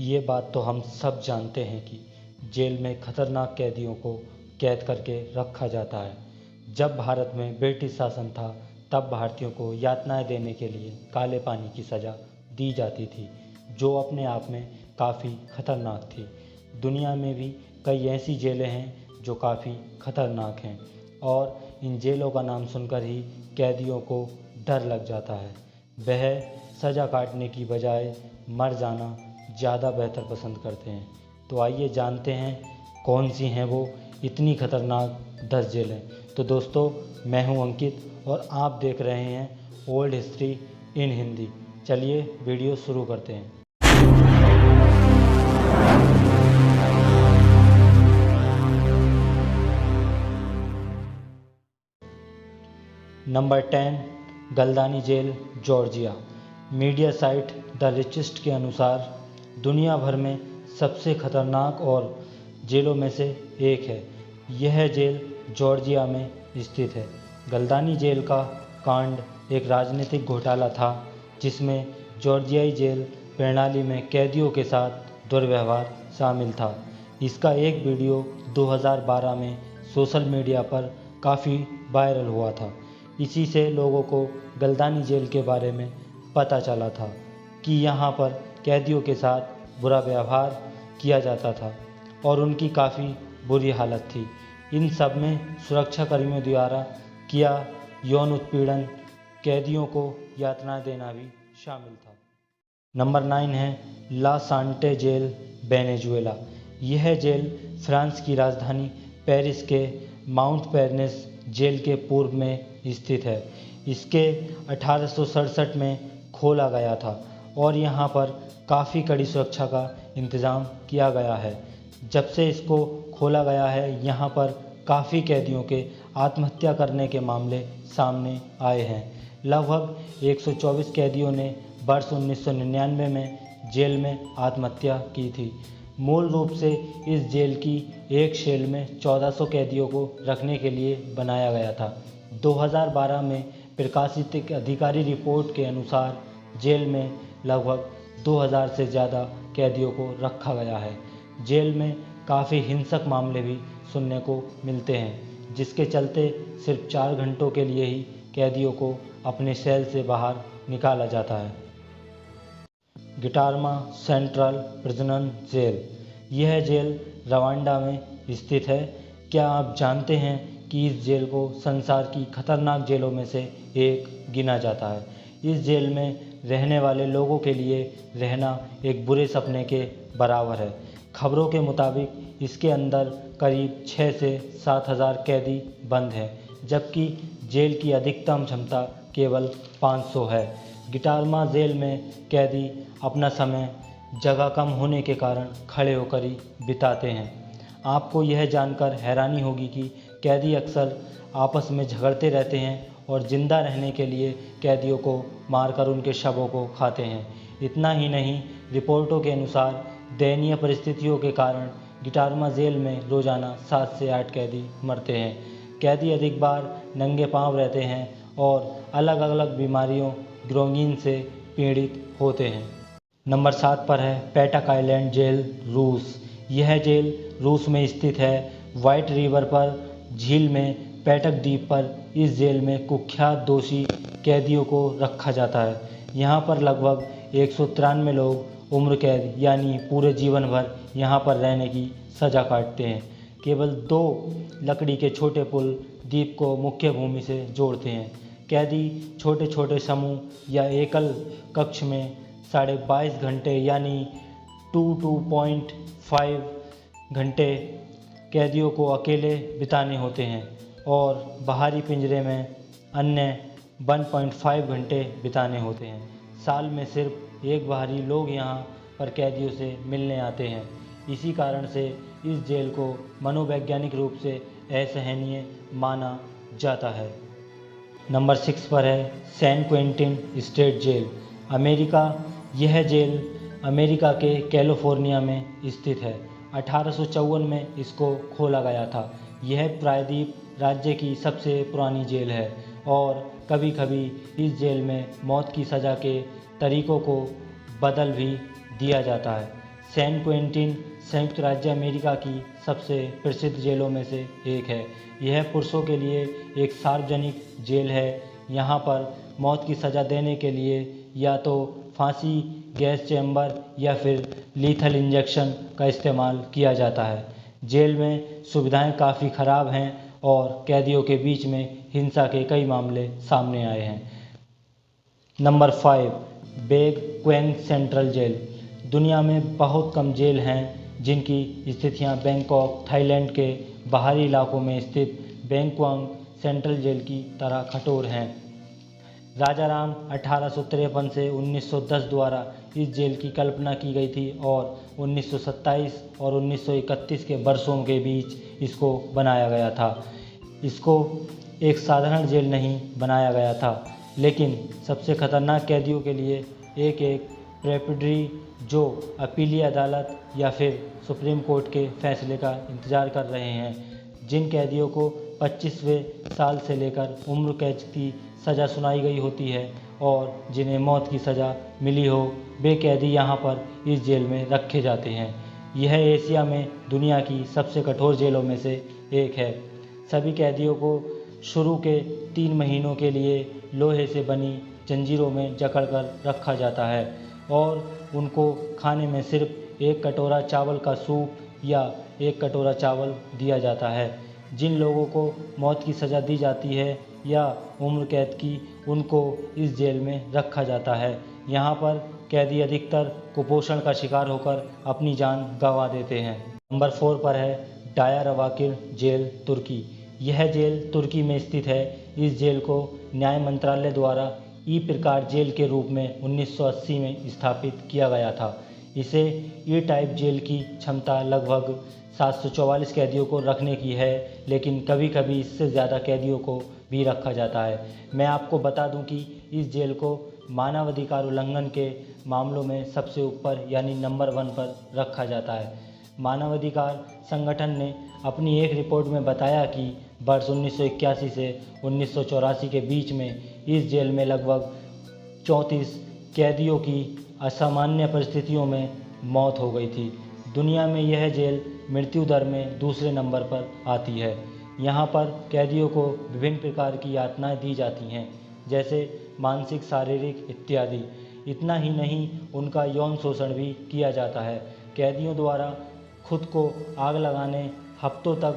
ये बात तो हम सब जानते हैं कि जेल में खतरनाक कैदियों को कैद करके रखा जाता है। जब भारत में ब्रिटिश शासन था तब भारतीयों को यातनाएं देने के लिए काले पानी की सज़ा दी जाती थी, जो अपने आप में काफ़ी खतरनाक थी। दुनिया में भी कई ऐसी जेलें हैं जो काफ़ी खतरनाक हैं और इन जेलों का नाम सुनकर ही कैदियों को डर लग जाता है। वह सज़ा काटने की बजाय मर जाना ज़्यादा बेहतर पसंद करते हैं। तो आइए जानते हैं कौन सी हैं वो इतनी खतरनाक 10 जेलें। तो दोस्तों, मैं हूं अंकित और आप देख रहे हैं ओल्ड हिस्ट्री इन हिंदी। चलिए वीडियो शुरू करते हैं। Number 10, Gldani jail, Georgia. Media site the richest के अनुसार दुनिया भर में सबसे खतरनाक और जेलों में से एक है। यह जेल जॉर्जिया में स्थित है। गलदानी जेल का कांड एक राजनीतिक घोटाला था जिसमें जॉर्जियाई जेल प्रणाली में कैदियों के साथ दुर्व्यवहार शामिल था। इसका एक वीडियो 2012 में सोशल मीडिया पर काफ़ी वायरल हुआ था। इसी से लोगों को गलदानी जेल के बारे में पता चला था कि यहाँ पर कैदियों के साथ बुरा व्यवहार किया जाता था और उनकी काफ़ी बुरी हालत थी। इन सब में सुरक्षा कर्मियों द्वारा किया यौन उत्पीड़न, कैदियों को यातना देना भी शामिल था। नंबर 9 है ला सांटे जेल, वेनेजुएला। यह जेल फ्रांस की राजधानी पेरिस के माउंट पेर्नेस जेल के पूर्व में स्थित है। इसके 1867 में खोला गया था और यहाँ पर काफ़ी कड़ी सुरक्षा का इंतज़ाम किया गया है। जब से इसको खोला गया है यहाँ पर काफ़ी कैदियों के आत्महत्या करने के मामले सामने आए हैं। लगभग 124 कैदियों ने वर्ष 1999 में जेल में आत्महत्या की थी। मूल रूप से इस जेल की एक सेल में 1400 कैदियों को रखने के लिए बनाया गया था। 2012 में प्रकाशित एक अधिकारी रिपोर्ट के अनुसार जेल में लगभग 2000 से ज़्यादा कैदियों को रखा गया है। जेल में काफ़ी हिंसक मामले भी सुनने को मिलते हैं, जिसके चलते सिर्फ 4 घंटों के लिए ही कैदियों को अपने सेल से बाहर निकाला जाता है। गिटारमा सेंट्रल प्रिजनल जेल। यह जेल रवांडा में स्थित है। क्या आप जानते हैं कि इस जेल को संसार की खतरनाक जेलों में से एक गिना जाता है। इस जेल में रहने वाले लोगों के लिए रहना एक बुरे सपने के बराबर है। खबरों के मुताबिक इसके अंदर करीब 6 से 7 हज़ार कैदी बंद हैं, जबकि जेल की अधिकतम क्षमता केवल 500 है। गिटारमा जेल में कैदी अपना समय जगह कम होने के कारण खड़े होकर ही बिताते हैं। आपको यह जानकर हैरानी होगी कि कैदी अक्सर आपस में झगड़ते रहते हैं और ज़िंदा रहने के लिए कैदियों को मारकर उनके शवों को खाते हैं। इतना ही नहीं, रिपोर्टों के अनुसार दयनीय परिस्थितियों के कारण गिटारमा जेल में रोज़ाना 7 से 8 कैदी मरते हैं। कैदी अधिक बार नंगे पांव रहते हैं और अलग अलग बीमारियों ग्रोंगिन से पीड़ित होते हैं। नंबर 7 पर है पैटक आइलैंड जेल, रूस। यह जेल रूस में स्थित है। वाइट रिवर पर झील में पैटक द्वीप पर इस जेल में कुख्यात दोषी कैदियों को रखा जाता है। यहाँ पर लगभग 193 लोग उम्र कैद यानी पूरे जीवन भर यहाँ पर रहने की सज़ा काटते हैं। केवल 2 लकड़ी के छोटे पुल द्वीप को मुख्य भूमि से जोड़ते हैं। कैदी छोटे छोटे समूह या एकल कक्ष में 22.5 घंटे यानी 2.5 घंटे कैदियों को अकेले बिताने होते हैं और बाहरी पिंजरे में अन्य 1.5 घंटे बिताने होते हैं। साल में सिर्फ एक बाहरी लोग यहाँ पर कैदियों से मिलने आते हैं। इसी कारण से इस जेल को मनोवैज्ञानिक रूप से असहनीय माना जाता है। नंबर 6 पर है San Quentin State jail, America. यह जेल अमेरिका के कैलिफोर्निया में स्थित है। 1854 में इसको खोला गया था। यह प्रायद्वीप राज्य की सबसे पुरानी जेल है और कभी कभी इस जेल में मौत की सज़ा के तरीक़ों को बदल भी दिया जाता है। सैन क्वेंटिन संयुक्त राज्य अमेरिका की सबसे प्रसिद्ध जेलों में से एक है। यह पुरुषों के लिए एक सार्वजनिक जेल है। यहाँ पर मौत की सज़ा देने के लिए या तो फांसी, गैस चैम्बर या फिर लीथल इंजेक्शन का इस्तेमाल किया जाता है। जेल में सुविधाएं काफ़ी ख़राब हैं और कैदियों के बीच में हिंसा के कई मामले सामने आए हैं। Number 5, Bang Kwang central jail. दुनिया में बहुत कम जेल हैं जिनकी स्थितियां बैंकॉक, थाईलैंड के बाहरी इलाकों में स्थित बेंक्वेंग सेंट्रल जेल की तरह कठोर हैं। राजाराम 1853 से 1910 द्वारा इस जेल की कल्पना की गई थी और 1927 और 1931 के वर्षों के बीच इसको बनाया गया था। इसको एक साधारण जेल नहीं बनाया गया था, लेकिन सबसे खतरनाक कैदियों के लिए एक प्रेपडरी जो अपीलीय अदालत या फिर सुप्रीम कोर्ट के फैसले का इंतज़ार कर रहे हैं। जिन कैदियों को 25वें साल से लेकर उम्र कैद की सज़ा सुनाई गई होती है और जिन्हें मौत की सज़ा मिली हो, वे कैदी यहाँ पर इस जेल में रखे जाते हैं। यह एशिया में दुनिया की सबसे कठोर जेलों में से एक है। सभी कैदियों को शुरू के 3 महीनों के लिए लोहे से बनी जंजीरों में जकड़कर रखा जाता है और उनको खाने में सिर्फ 1 कटोरा चावल का सूप या 1 कटोरा चावल दिया जाता है। जिन लोगों को मौत की सज़ा दी जाती है या उम्र कैद की, उनको इस जेल में रखा जाता है। यहाँ पर कैदी अधिकतर कुपोषण का शिकार होकर अपनी जान गंवा देते हैं। नंबर 4 पर है डायरबकिर जेल, तुर्की। यह जेल तुर्की में स्थित है। इस जेल को न्याय मंत्रालय द्वारा ई प्रकार जेल के रूप में 1980 में स्थापित किया गया था। इसे ई टाइप जेल की क्षमता लगभग 744 कैदियों को रखने की है, लेकिन कभी कभी इससे ज़्यादा कैदियों को भी रखा जाता है। मैं आपको बता दूं कि इस जेल को मानवाधिकार उल्लंघन के मामलों में सबसे ऊपर यानी नंबर 1 पर रखा जाता है। मानवाधिकार संगठन ने अपनी एक रिपोर्ट में बताया कि वर्ष 1981 से 1984 के बीच में इस जेल में लगभग 34 कैदियों की असामान्य परिस्थितियों में मौत हो गई थी। दुनिया में यह जेल मृत्यु दर में दूसरे नंबर पर आती है। यहाँ पर कैदियों को विभिन्न प्रकार की यातनाएं दी जाती हैं, जैसे मानसिक, शारीरिक इत्यादि। इतना ही नहीं, उनका यौन शोषण भी किया जाता है। कैदियों द्वारा खुद को आग लगाने, हफ्तों तक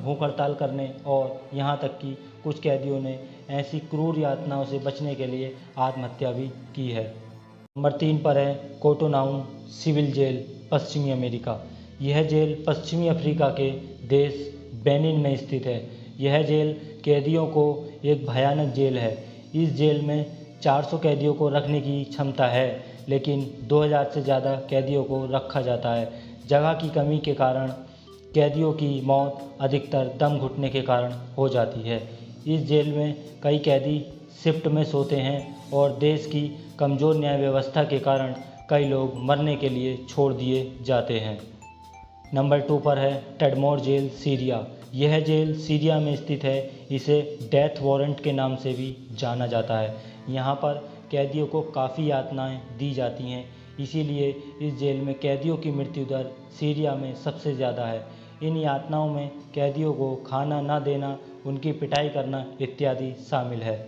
भूख हड़ताल करने और यहाँ तक कि कुछ कैदियों ने ऐसी क्रूर यातनाओं से बचने के लिए आत्महत्या भी की है। नंबर 3 पर है कोटोनाऊ सिविल जेल, पश्चिमी अमेरिका। यह जेल पश्चिमी अफ्रीका के देश बेनिन में स्थित है। यह जेल कैदियों को एक भयानक जेल है। इस जेल में 400 कैदियों को रखने की क्षमता है, लेकिन 2000 से ज़्यादा कैदियों को रखा जाता है। जगह की कमी के कारण कैदियों की मौत अधिकतर दम घुटने के कारण हो जाती है। इस जेल में कई कैदी शिफ्ट में सोते हैं और देश की कमज़ोर न्याय व्यवस्था के कारण कई लोग मरने के लिए छोड़ दिए जाते हैं। नंबर 2 पर है टडमोर जेल, सीरिया। यह जेल सीरिया में स्थित है। इसे डेथ वारंट के नाम से भी जाना जाता है। यहाँ पर कैदियों को काफ़ी यातनाएं दी जाती हैं, इसीलिए इस जेल में कैदियों की मृत्यु दर सीरिया में सबसे ज़्यादा है। इन यातनाओं में कैदियों को खाना न देना, उनकी पिटाई करना इत्यादि शामिल है।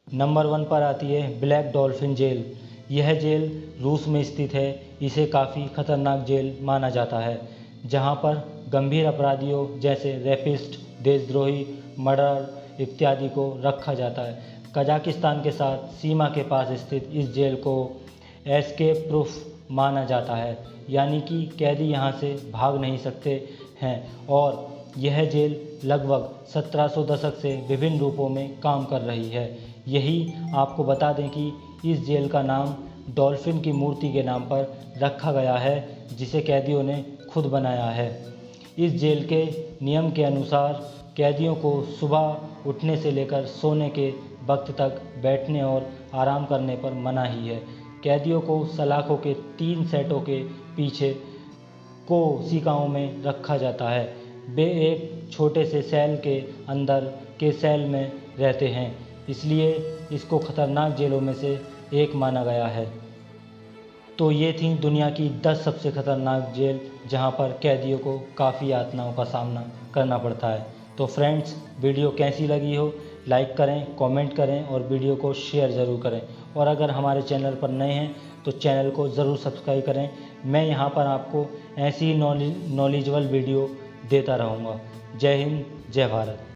नंबर 1 पर आती है ब्लैक डॉल्फिन जेल। यह जेल रूस में स्थित है। इसे काफ़ी खतरनाक जेल माना जाता है, जहां पर गंभीर अपराधियों जैसे रेपिस्ट, देशद्रोही, मर्डर इत्यादि को रखा जाता है। कजाकिस्तान के साथ सीमा के पास स्थित इस जेल को एस्केप प्रूफ माना जाता है, यानी कि कैदी यहां से भाग नहीं सकते हैं और यह जेल लगभग 1700 दशक से विभिन्न रूपों में काम कर रही है। यही आपको बता दें कि इस जेल का नाम डॉल्फिन की मूर्ति के नाम पर रखा गया है, जिसे कैदियों ने खुद बनाया है। इस जेल के नियम के अनुसार कैदियों को सुबह उठने से लेकर सोने के वक्त तक बैठने और आराम करने पर मनाही है। कैदियों को सलाखों के 3 सेटों के पीछे कोशिकाओं में रखा जाता है। वे एक छोटे से सेल के अंदर के सेल में रहते हैं, इसलिए इसको खतरनाक जेलों में से एक माना गया है। तो ये थी दुनिया की 10 सबसे खतरनाक जेल जहाँ पर कैदियों को काफ़ी यातनाओं का सामना करना पड़ता है। तो फ्रेंड्स, वीडियो कैसी लगी हो लाइक करें, कमेंट करें और वीडियो को शेयर ज़रूर करें। और अगर हमारे चैनल पर नए हैं तो चैनल को ज़रूर सब्सक्राइब करें। मैं यहाँ पर आपको ऐसी नॉलेजेबल वीडियो देता रहूँगा। जय हिंद, जय भारत।